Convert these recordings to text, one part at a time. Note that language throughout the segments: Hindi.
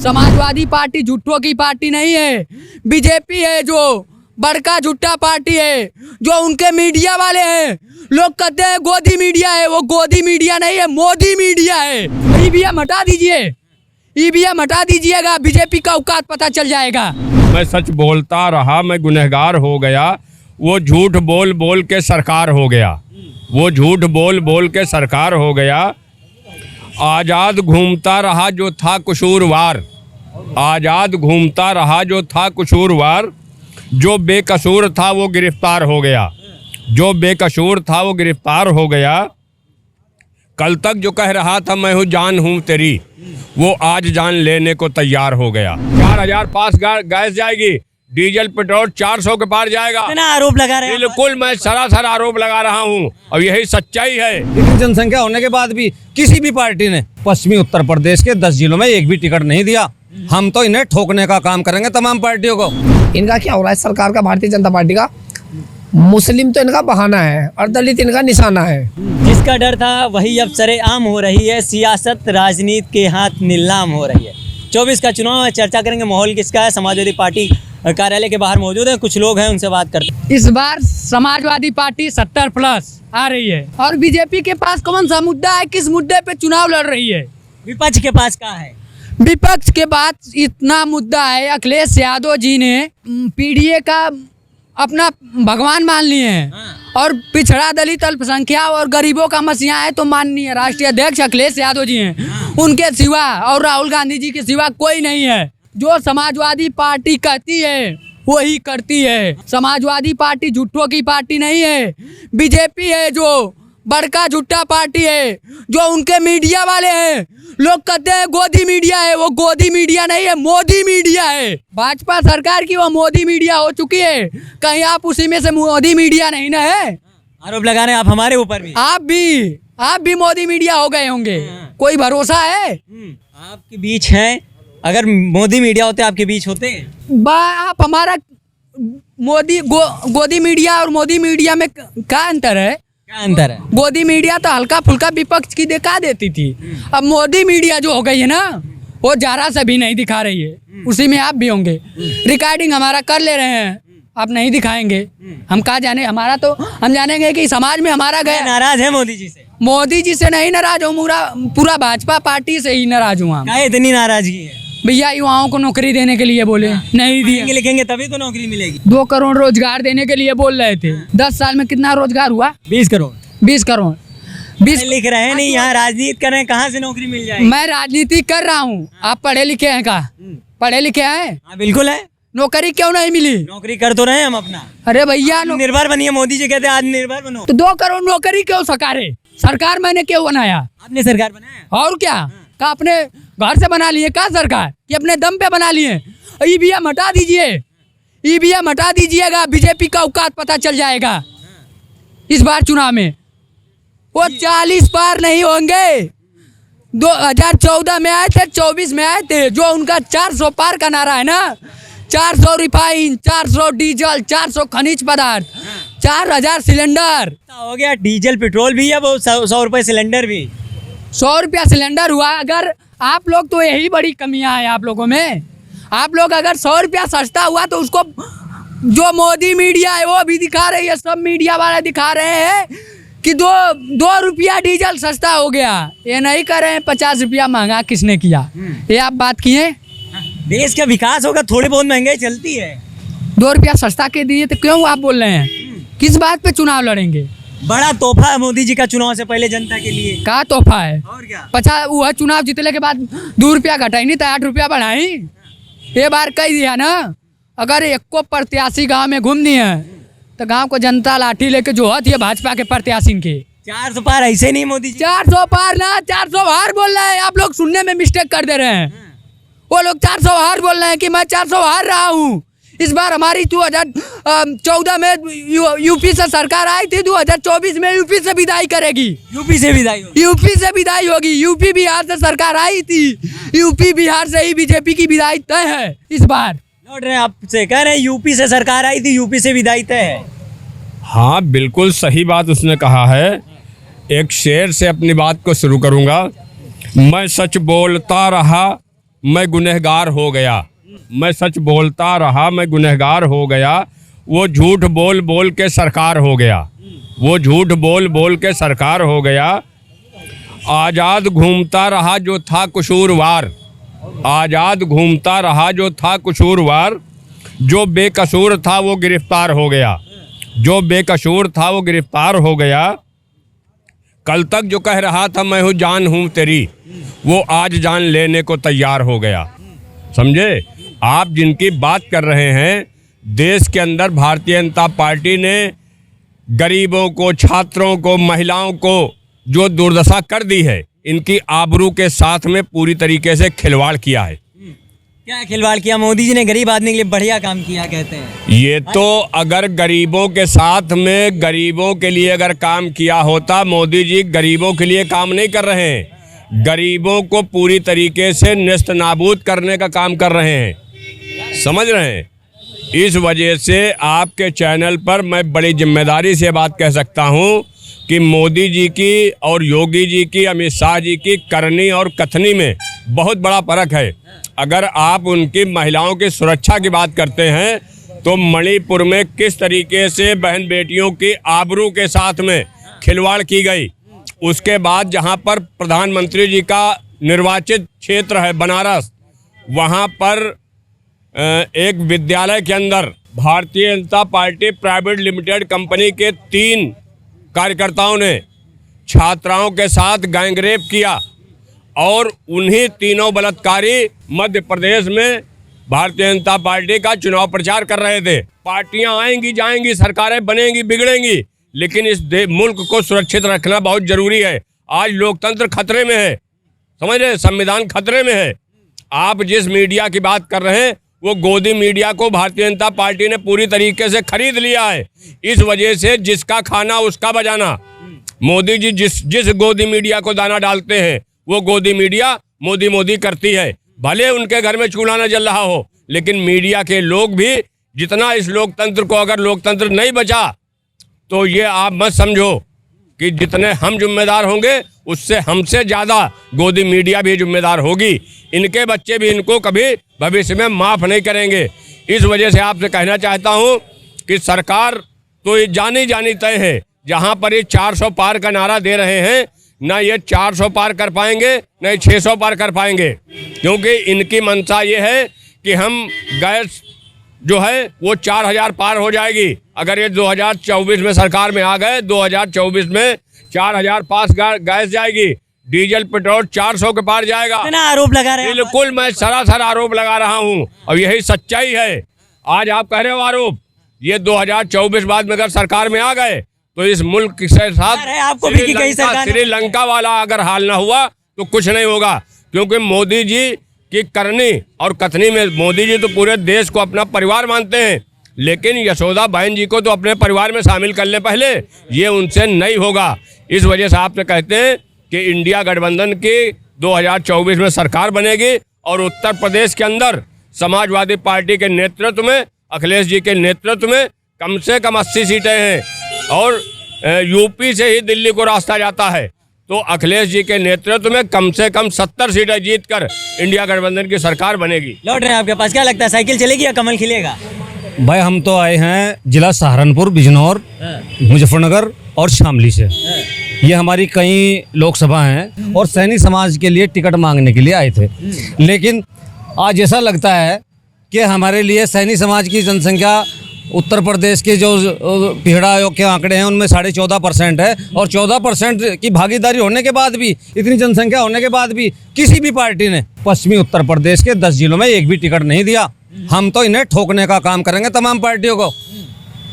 समाजवादी पार्टी झूठों की पार्टी नहीं है, बीजेपी है जो बड़का झूठा पार्टी है, जो उनके मीडिया वाले हैं। लोग कहते हैं गोदी मीडिया है, वो गोदी मीडिया नहीं है, मोदी मीडिया है। ईवीएम हटा दीजिए, ईवीएम हटा दीजिएगा, बीजेपी का औकात पता चल जाएगा। मैं सच बोलता रहा, मैं गुनहगार हो गया, वो झूठ बोल बोल के सरकार हो गया, वो झूठ बोल बोल के सरकार हो गया। आज़ाद घूमता रहा जो था कसूरवार, आज़ाद घूमता रहा जो था कसूरवार, जो बेकसूर था वो गिरफ्तार हो गया, जो बेकसूर था वो गिरफ्तार हो गया। कल तक जो कह रहा था मैं हूँ जान हूँ तेरी, वो आज जान लेने को तैयार हो गया। 4000 पास गैस जाएगी, डीजल पेट्रोल 400 के पार जाएगा। इतना आरोप लगा रहे हैं। बिल्कुल मैं सरासर आरोप लगा रहा हूँ और यही सच्चाई है। इतनी जनसंख्या होने के बाद भी किसी भी पार्टी ने पश्चिमी उत्तर प्रदेश के 10 जिलों में एक भी टिकट नहीं दिया। हम तो इन्हें ठोकने का काम करेंगे तमाम पार्टियों को। इनका क्या हो रहा है सरकार का, भारतीय जनता पार्टी का? मुस्लिम तो इनका बहाना है और दलित इनका निशाना है। जिसका डर था वही अब सरेआम हो रही है, सियासत राजनीति के हाथ नीलाम हो रही है। 24 का चुनाव है, चर्चा करेंगे माहौल किसका है। समाजवादी पार्टी कार्यालय के बाहर मौजूद है, कुछ लोग हैं उनसे बात करते हैं। इस बार समाजवादी पार्टी 70+ आ रही है और बीजेपी के पास कौन सा मुद्दा है, किस मुद्दे पे चुनाव लड़ रही है? विपक्ष के पास क्या है? विपक्ष के पास इतना मुद्दा है, अखिलेश यादव जी ने पीडीए का अपना भगवान मान लिए हैं और पिछड़ा दलित अल्पसंख्यक और गरीबों का मसीहा है तो माननीय राष्ट्रीय अध्यक्ष अखिलेश यादव जी हैं। उनके सिवा और राहुल गांधी जी के सिवा कोई नहीं है। जो समाजवादी पार्टी कहती है वही करती है। समाजवादी पार्टी झूठों की पार्टी नहीं है, बीजेपी है जो बड़का झूठा पार्टी है, जो उनके मीडिया वाले हैं। लोग कहते हैं गोदी मीडिया है, वो गोदी मीडिया नहीं है, मोदी मीडिया है। भाजपा सरकार की वो मोदी मीडिया हो चुकी है, कहीं आप उसी में से मोदी मीडिया नहीं ना है? आरोप लगा रहे हैं आप हमारे ऊपर भी। आप भी मोदी मीडिया हो गए होंगे, कोई भरोसा है? आपके बीच हैं, अगर मोदी मीडिया होते आपके बीच होते? आप हमारा गोदी मीडिया और मोदी मीडिया में क्या अंतर है? क्या अंतर है? गोदी मीडिया तो हल्का फुल्का विपक्ष की दिखा देती थी, अब मोदी मीडिया जो हो गई है ना, वो जरा सा भी नहीं दिखा रही है। उसी में आप भी होंगे। रिकॉर्डिंग हमारा कर ले रहे हैं, आप नहीं दिखाएंगे, हम कहाँ जाने? हमारा तो हम जानेंगे कि समाज में हमारा गया। नाराज है मोदी जी से? मोदी जी से नहीं नाराज हूँ, पूरा भाजपा पार्टी से ही नाराज हूँ। क्या इतनी नाराजगी है? भैया युवाओं को नौकरी देने के लिए बोले, नहीं दिए। लिखेंगे तभी तो नौकरी मिलेगी। 2 करोड़ रोजगार देने के लिए बोल रहे थे। 10 साल में कितना रोजगार हुआ? 20 करोड़। 20 करोड़ लिख रहे हैं नहीं, यहाँ राजनीति कर रहे हैं, कहाँ से नौकरी मिल जाएगी? मैं राजनीति कर रहा हूँ। आप पढ़े लिखे हैं का? पढ़े लिखे हैं? हाँ बिल्कुल है। नौकरी क्यों नहीं मिली? नौकरी कर तो रहे हैं हम अपना। अरे भैया निर्भर बनिए, मोदी जी कहते हैं आज निर्भर बनो। तो 2 करोड़ नौकरी क्यों सरकार मैंने क्यों बनाया? आपने सरकार बनाया और क्या? का अपने घर से बना लिए का सरकार कि अपने दम पे बना लिए? ईवीएम हटा दीजिए, ईवीएम हटा दीजिएगा, बीजेपी का औकात पता चल जाएगा। इस बार चुनाव में वो 40 पार नहीं होंगे। 2014 में आए थे, 24 में आए थे। जो उनका 400 पार का नारा है ना, 400 रिफाइन, 400 डीजल, 400 खनिज पदार्थ, 4000 सिलेंडर हो गया। डीजल पेट्रोल भी है, वो 100 रुपये सिलेंडर भी। 100 रुपया सिलेंडर हुआ। अगर आप लोग तो यही बड़ी कमियां हैं आप लोगों में। आप लोग अगर 100 रुपया सस्ता हुआ तो उसको जो मोदी मीडिया है वो भी दिखा रही है, सब मीडिया वाले दिखा रहे हैं कि 2 रुपया डीजल सस्ता हो गया। ये नहीं कर रहे हैं 50 रुपया महंगा किसने किया? ये आप बात किए? देश का विकास होगा, थोड़ी बहुत महंगाई चलती है। 2 रुपया सस्ता के दिए तो क्यों आप बोल रहे हैं? किस बात पे चुनाव लड़ेंगे? बड़ा तोहफा है मोदी जी का चुनाव से पहले जनता के लिए। क्या तोहफा है? और क्या? 50 वो चुनाव जीतने के बाद 2 रुपया घटाई नहीं तो 8 रुपया बढ़ाई। ये बार कह दिया ना, अगर एको प्रत्याशी गांव में घूम दिए तो गांव को जनता लाठी लेके जो है भाजपा के प्रत्याशी के। 400 पार ऐसे नहीं मोदी जी। 400 पार ना, 400 हार बोल रहे हैं। आप लोग सुनने में मिस्टेक कर दे रहे हैं। वो लोग 400 हार बोल रहे हैं कि मैं 400 हार रहा हूँ। इस बार हमारी 2014 में यूपी से सरकार आई थी, 2024 में यूपी से विदाई करेगी। यूपी से विदाई होगी। यूपी बिहार से सरकार आई थी, यूपी बिहार से ही बीजेपी की विदाई तय है। इस बार लौट रहे हैं आपसे, कह रहे हैं यूपी से सरकार आई थी, यूपी से विदाई तय है। हाँ बिल्कुल सही बात उसने कहा है। एक शेर से अपनी बात को शुरू करूँगा। मैं सच बोलता रहा मैं गुनहगार हो गया। मैं सच बोलता रहा, मैं गुनहगार हो गया। वो झूठ बोल बोल के सरकार हो गया। वो झूठ बोल बोल के सरकार हो गया। आज़ाद घूमता रहा जो था कसूरवार। आज़ाद घूमता रहा जो था कसूरवार। जो बेकसूर था वो गिरफ्तार हो गया। जो बेकसूर था वो गिरफ्तार हो गया। कल तक जो कह रहा था मैं हूँ जान हूँ तेरी, वो आज जान लेने को तैयार हो गया। समझे? आप जिनकी बात कर रहे हैं, देश के अंदर भारतीय जनता पार्टी ने गरीबों को, छात्रों को, महिलाओं को जो दुर्दशा कर दी है, इनकी आबरू के साथ में पूरी तरीके से खिलवाड़ किया है। क्या खिलवाड़ किया? मोदी जी ने गरीब आदमी के लिए बढ़िया काम किया कहते हैं। ये तो अगर गरीबों के साथ में, गरीबों के लिए अगर काम किया होता, मोदी जी गरीबों के लिए काम नहीं कर रहे हैं, गरीबों को पूरी तरीके से नेस्त नाबूद करने का काम कर रहे हैं। समझ रहे हैं? इस वजह से आपके चैनल पर मैं बड़ी जिम्मेदारी से बात कह सकता हूं कि मोदी जी की और योगी जी की, अमित शाह जी की करनी और कथनी में बहुत बड़ा फर्क है। अगर आप उनकी महिलाओं की सुरक्षा की बात करते हैं तो मणिपुर में किस तरीके से बहन बेटियों की आबरू के साथ में खिलवाड़ की गई, उसके बाद जहां पर प्रधानमंत्री जी का निर्वाचित क्षेत्र है बनारस, वहां पर एक विद्यालय के अंदर Bharatiya Janata party private limited company के 3 कार्यकर्ताओं ने छात्राओं के साथ गैंगरेप किया और उन्हीं तीनों बलात्कारी मध्य प्रदेश में भारतीय जनता पार्टी का चुनाव प्रचार कर रहे थे। पार्टियां आएंगी जाएंगी, सरकारें बनेंगी बिगड़ेंगी, लेकिन इस मुल्क को सुरक्षित रखना बहुत जरूरी है। आज लोकतंत्र खतरे में है, समझ रहे? संविधान खतरे में है। आप जिस मीडिया की बात कर रहे हैं, वो गोदी मीडिया को भारतीय जनता पार्टी ने पूरी तरीके से खरीद लिया है। इस वजह से जिसका खाना उसका बजाना। मोदी जी जिस गोदी मीडिया को दाना डालते हैं, वो गोदी मीडिया मोदी मोदी करती है। भले उनके घर में चूल्हा न जल रहा हो, लेकिन मीडिया के लोग भी जितना इस लोकतंत्र को, अगर लोकतंत्र नहीं बचा तो ये आप मत समझो कि जितने हम जिम्मेदार होंगे उससे हमसे ज़्यादा गोदी मीडिया भी जिम्मेदार होगी। इनके बच्चे भी इनको कभी भविष्य में माफ़ नहीं करेंगे। इस वजह से आपसे कहना चाहता हूँ कि सरकार तो ये जानी तय है। जहाँ पर ये 400 पार का नारा दे रहे हैं, ना ये 400 पार कर पाएंगे, ना ये 600 पार कर पाएंगे, क्योंकि इनकी मंशा ये है कि हम गैस जो है वो 4000 पार हो जाएगी। अगर ये 2024 में सरकार में आ गए, 2024 में 4000 पास गैस जाएगी, डीजल पेट्रोल 400 के पार जाएगा। आरोप लगा रहे हैं। बिल्कुल, मैं सरासर आरोप लगा रहा हूँ और यही सच्चाई है। आज आप कह रहे हो आरोप, ये 2024 बाद में अगर सरकार में आ गए तो इस मुल्क के साथ आपको भी कि कहीं सरकार श्रीलंका वाला अगर हाल ना हुआ तो कुछ नहीं होगा, क्योंकि मोदी जी की करनी और कथनी में मोदी जी तो पूरे देश को अपना परिवार मानते हैं, लेकिन यशोदा बहन जी को तो अपने परिवार में शामिल कर ले पहले, ये उनसे नहीं होगा। इस वजह से आपसे कहते हैं कि इंडिया गठबंधन की 2024 में सरकार बनेगी और उत्तर प्रदेश के अंदर समाजवादी पार्टी के नेतृत्व में, अखिलेश जी के नेतृत्व में कम से कम 80 सीटें हैं और यूपी से ही दिल्ली को रास्ता जाता है, तो अखिलेश जी के नेतृत्व में कम से कम 70 सीटें जीतकर इंडिया गठबंधन की सरकार बनेगी। लौट रहे हैं आपके पास, क्या लगता है साइकिल चलेगी या कमल खिलेगा? भाई हम तो आए हैं जिला सहारनपुर, बिजनौर, मुजफ्फरनगर और शामली से। ये हमारी कई लोकसभा हैं और सैनी समाज के लिए टिकट मांगने के लिए आए थे, लेकिन आज ऐसा लगता है कि हमारे लिए सैनी समाज की जनसंख्या उत्तर प्रदेश के जो पीड़ा आयोग के आंकड़े हैं उनमें 14.5% है और 14% की भागीदारी होने के बाद भी, इतनी जनसंख्या होने के बाद भी किसी भी पार्टी ने पश्चिमी उत्तर प्रदेश के 10 जिलों में एक भी टिकट नहीं दिया। हम तो इन्हें ठोकने का काम करेंगे, तमाम पार्टियों को,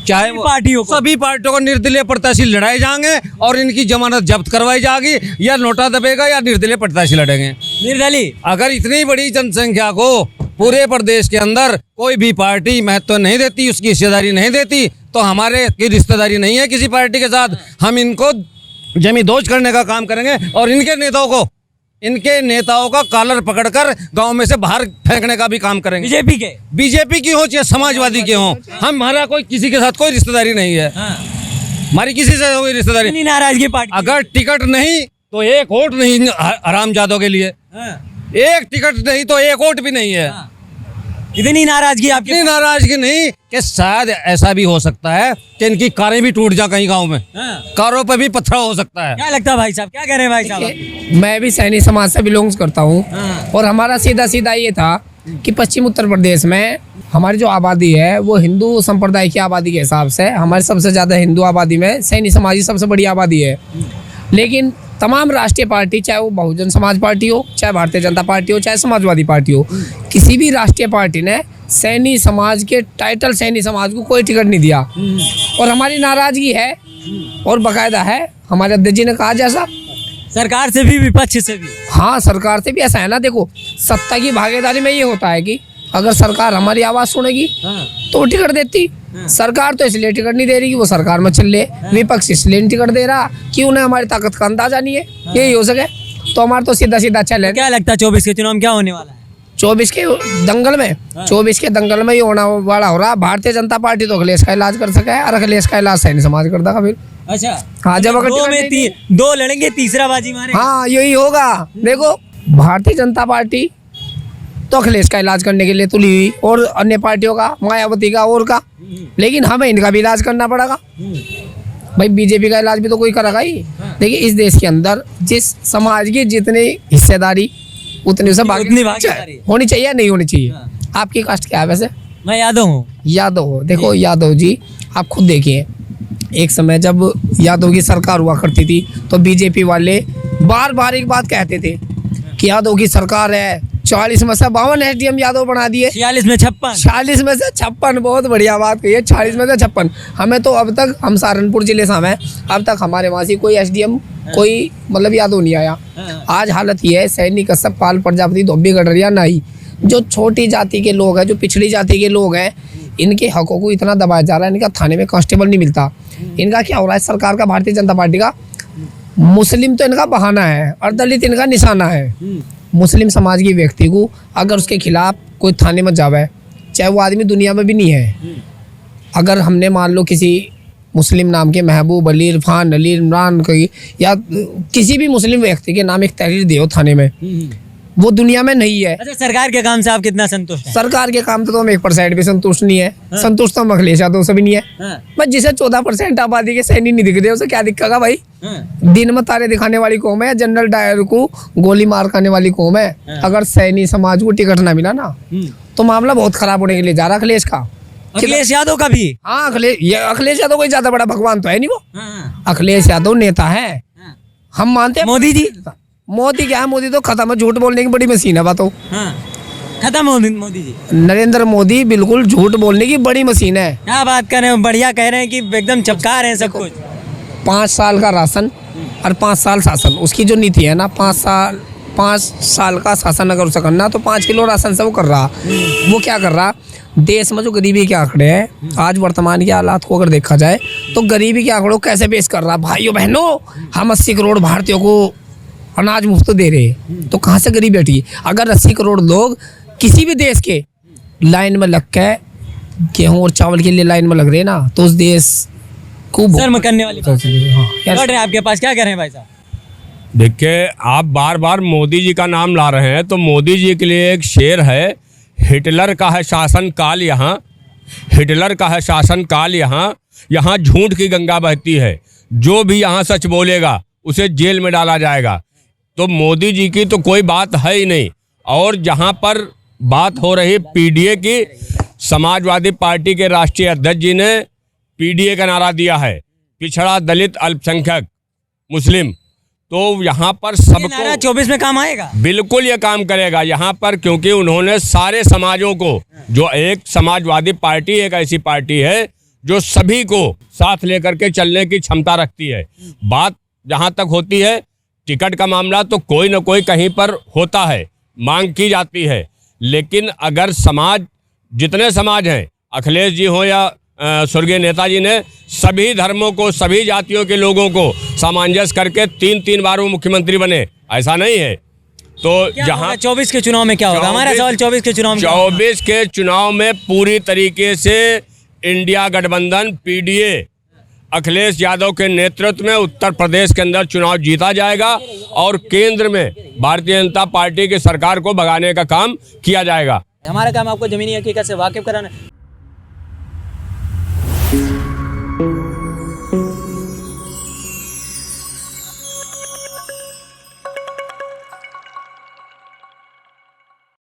चाहे वो पार्टियों को, सभी पार्टियों को निर्दलीय प्रत्याशी लड़ाए जाएंगे और इनकी जमानत जब्त करवाई जाएगी, या नोटा दबेगा या निर्दलीय प्रत्याशी लड़ेंगे। निर्दलीय अगर इतनी बड़ी जनसंख्या को पूरे प्रदेश के अंदर कोई भी पार्टी महत्व नहीं देती, उसकी हिस्सेदारी नहीं देती, तो हमारे की रिश्तेदारी नहीं है किसी पार्टी के साथ। हम इनको जमींदोज करने का काम करेंगे और इनके नेताओं का कॉलर पकड़कर गांव में से बाहर फेंकने का भी काम करेंगे। बीजेपी की हो चाहे समाजवादी के हो, हमारा कोई किसी के साथ कोई रिश्तेदारी नहीं है। हमारी किसी से कोई रिश्तेदारी, नाराजगी पार्टी। अगर टिकट नहीं तो एक वोट नहीं हरामजादों के लिए। एक टिकट नहीं तो एक वोट भी नहीं है। इतनी नाराजगी आपकी? इतनी नाराजगी नहीं कि शायद ऐसा भी हो सकता है कि इनकी कारें भी टूट जाए कहीं गांव में। कारों पे भी पत्थर हो सकता है। क्या लगता है भाई साहब, क्या कह रहे हैं भाई साहब? मैं भी सैनी समाज से बिलोंग करता हूँ और हमारा सीधा सीधा ये था कि पश्चिम उत्तर प्रदेश में हमारी जो आबादी है वो हिंदू संप्रदाय की आबादी के हिसाब से हमारे सबसे ज़्यादा हिंदू आबादी में सैनी समाज की सबसे बड़ी आबादी है। लेकिन तमाम राष्ट्रीय पार्टी, चाहे वो बहुजन समाज पार्टी हो, चाहे भारतीय जनता पार्टी हो, चाहे समाजवादी पार्टी हो, किसी भी राष्ट्रीय पार्टी ने सैनी समाज के टाइटल सैनी समाज को कोई टिकट नहीं दिया। और हमारी नाराजगी है और बाकायदा है, हमारे अध्यक्ष जी ने कहा जैसा, सरकार से भी विपक्ष से भी। हाँ, सरकार से भी ऐसा है ना। देखो, सत्ता की भागीदारी में ये होता है कि अगर सरकार हमारी आवाज़ सुनेगी तो वो टिकट देती। सरकार तो इसलिए टिकट नहीं दे रही कि वो सरकार में चल ले, विपक्ष इसलिए नहीं टिकट दे रहा कि उन्हें हमारी ताकत का अंदाजा नहीं है, यही हो सके। तो हमारा तो सीधा सीधा चले। क्या लगता है 24 के चुनाव में क्या होने वाला है? 24 के दंगल में, 24 के दंगल में ये होना वाला हो रहा। भारतीय जनता पार्टी तो अखिलेश का इलाज कर सके और अखिलेश का इलाज सैनी समाज कर देगा फिर। अच्छा, हाँ, जब अगर दो टिकट में नहीं दो लड़ेंगे, तीसरा बाजी मारे। हाँ, यही होगा। देखो, भारतीय जनता पार्टी तो अखिलेश का इलाज करने के लिए तुली हुई और अन्य पार्टियों का, मायावती का और का, लेकिन हमें इनका भी इलाज करना पड़ेगा। भाई, बीजेपी का इलाज भी तो कोई करेगा ही। देखिए, इस देश के अंदर जिस समाज की जितनी हिस्सेदारी उतनी उसे भागीदारी होनी चाहिए या नहीं होनी चाहिए। आपकी कास्ट क्या है वैसे? मैं यादव हूँ। यादव हो? देखो यादव जी, आप खुद देखिए, एक समय जब यादव की सरकार हुआ करती थी तो बीजेपी वाले बार बार एक बात कहते थे कि यादव की सरकार है, 40 में से 52 एसडीएम यादव बना दिए, 46 में 56, 40 में से 56। बहुत बढ़िया बात कही है, 40 में से 56। हमें तो अब तक, हम सहारनपुर जिले से हैं, अब तक हमारे वहाँ से कोई एसडीएम, कोई मतलब यादव नहीं आया। आज हालत ये है, सैनी, कश्यप, पाल, प्रजापति, धोबी, गडरिया, नाई, जो छोटी जाति के लोग हैं, जो पिछड़ी जाति के लोग हैं, इनके हकों को इतना दबाया जा रहा है। इनका थाने में कांस्टेबल नहीं मिलता। इनका क्या हो रहा है, सरकार का, भारतीय जनता पार्टी का, मुस्लिम तो इनका बहाना है और दलित इनका निशाना है। मुस्लिम समाज के व्यक्ति को अगर उसके खिलाफ कोई थाने में जावे, चाहे वो आदमी दुनिया में भी नहीं है, अगर हमने मान लो किसी मुस्लिम नाम के महबूब अली, इरफान अली, इमरान की या किसी भी मुस्लिम व्यक्ति के नाम एक तहरीर दियो थाने में, वो दुनिया में नहीं है। अच्छा, सरकार के काम से आप कितना संतुष्ट हैं? सरकार के काम तो हम 1% भी संतुष्ट नहीं है। संतुष्ट तो हम अखिलेश यादव से भी नहीं है। बस जिसे 14% आबादी के सैनी नहीं दिख रहे, उसे क्या दिखेगा भाई? दिन में तारे दिखाने वाली कौम है, जनरल डायर को गोली मार खाने वाली कौम है। अगर सैनी समाज को टिकट ना मिला ना तो मामला बहुत खराब होने के लिए जा रहा अखिलेश का, अखिलेश यादव का भी। हाँ, अखिलेश यादव कोई ज्यादा बड़ा भगवान तो है नहीं वो। अखिलेश यादव नेता है, हम मानते हैं। मोदी जी, मोदी क्या है? मोदी तो खत्म है, झूठ बोलने की बड़ी मशीन है। बात हो खत्म हो मोदी जी। नरेंद्र मोदी बिल्कुल झूठ बोलने की बड़ी मशीन है। क्या बात कर रहे हैं, बढ़िया कह रहे हैं कि एकदम चमका रहे हैं सब कुछ। 5 साल का राशन और 5 साल शासन, उसकी जो नीति है ना, 5 साल का शासन अगर उसे करना तो 5 किलो राशन से वो कर रहा। वो क्या कर रहा, देश में जो गरीबी के आंकड़े हैं, आज वर्तमान के हालात को अगर देखा जाए तो गरीबी के आंकड़ों कैसे पेश कर रहा। भाइयों बहनों, हम 80 करोड़ भारतीयों को अनाज मुफ्त दे रहे, तो कहाँ से गरीब बैठी? अगर 80 करोड़ लोग किसी भी देश के लाइन में लग के गेहूँ और चावल के लिए लाइन में लग रहे ना, तो उस देश को शर्म करने वाली बात है। हाँ, लौट रहे हैं आपके पास, क्या कर रहे हैं भाई साहब? देखिए, आप बार बार मोदी जी का नाम ला रहे हैं, तो मोदी जी के लिए एक शेर है, हिटलर का है शासन काल यहाँ, हिटलर का है शासन काल यहाँ, यहाँ झूठ की गंगा बहती है, जो भी यहाँ सच बोलेगा उसे जेल में डाला जाएगा। तो मोदी जी की तो कोई बात है ही नहीं। और जहाँ पर बात हो रही पीडीए की, समाजवादी पार्टी के राष्ट्रीय अध्यक्ष जी ने पीडीए का नारा दिया है, पिछड़ा, दलित, अल्पसंख्यक, मुस्लिम। तो यहाँ पर सबको 24 में काम आएगा, बिल्कुल ये काम करेगा यहाँ पर, क्योंकि उन्होंने सारे समाजों को, जो एक समाजवादी पार्टी एक ऐसी पार्टी है जो सभी को साथ लेकर के चलने की क्षमता रखती है। बात जहाँ तक होती है टिकट का मामला, तो कोई ना कोई कहीं पर होता है, मांग की जाती है, लेकिन अगर समाज, जितने समाज हैं, अखिलेश जी हो या स्वर्गीय नेताजी ने सभी धर्मों को, सभी जातियों के लोगों को सामंजस्य करके 3 बार वो मुख्यमंत्री बने, ऐसा नहीं है। तो जहाँ 24 के चुनाव में क्या होगा, हमारा सवाल 24 के चुनाव में, 24 के चुनाव में पूरी तरीके से इंडिया गठबंधन, पीडीए अखिलेश यादव के नेतृत्व में उत्तर प्रदेश के अंदर चुनाव जीता जाएगा और केंद्र में भारतीय जनता पार्टी की सरकार को भगाने का काम किया जाएगा। हमारा काम आपको जमीनी हकीकत से वाकिफ कराना है।